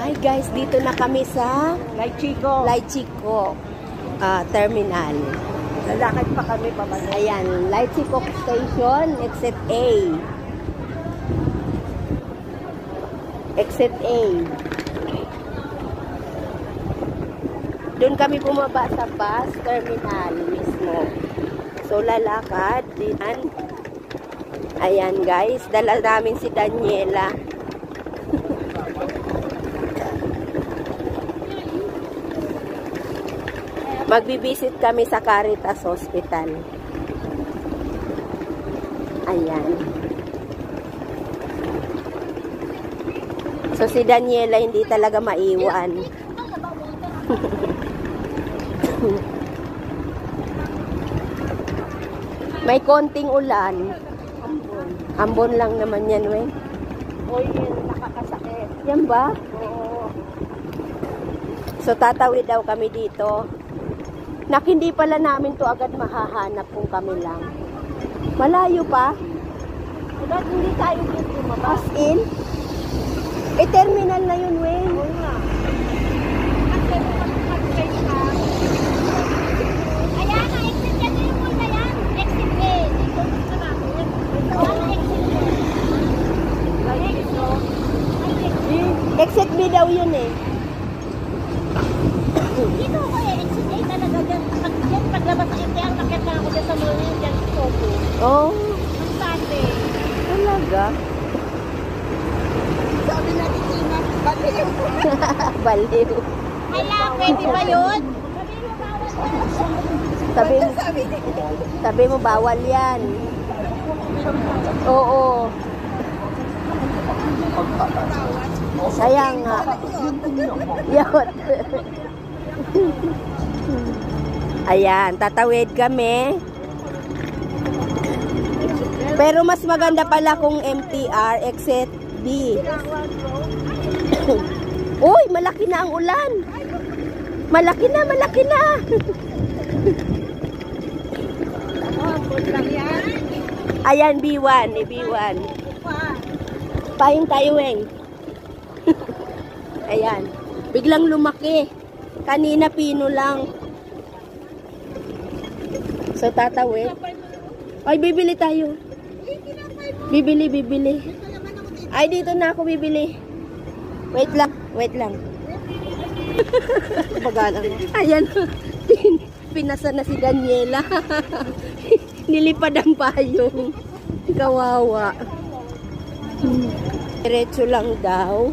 Hi guys, dito na kami sa Laichico Terminal. Lalakad pa kami pabalik. Ayan, Laichico Station, exit A. Exit A. Doon kami bumaba sa bus terminal mismo. So, lalakad. Ayan guys, dala namin si Daniela. Magbibisit kami sa Caritas Hospital. Ayan. So si Daniela hindi talaga maiwan. May konting ulan. Ambon lang naman yan, we. Oy, nakakasakit. Yan ba? Oo. So tatawid daw kami dito. Hindi pala namin to agad mahahanap kung kami lang. Malayo pa. Ba't hindi tayo dito lumabas? As in? Terminal na yun, Wayne. Oo nga. Kasi mag-train ka. Ayan, exit yan yung mall na yan. Exit A. Dito sa namin. Exit A. Exit B daw yun eh. Dito ko eh. Exit A talaga dyan. Paglabas ng MTR, nakit na ako dyan sa mall yun. Dyan sa Sopo. Oh, Ang Sunday. talaga. Sabi na ni Tina, baliw. Baliw. Hala, pwede ba yun? Sabi mo bawal yan. Oo. Sayang nga. Yot. Ayan, tatawid kami. Pero mas maganda pala kung MTR exit B. Uy, malaki na ang ulan. Malaki na, malaki na. Ayan, B1, B1. Pahing tayo, Weng. Ayan. Biglang lumaki. Kanina pino lang. So, tatawid. Ay, bibili tayo. Bibili. Ay, dito na ako bibili. Wait lang. Pagalang. Ayan. Pinasa na si Daniela. Nilipad ang payong. Kawawa. Diretso lang daw.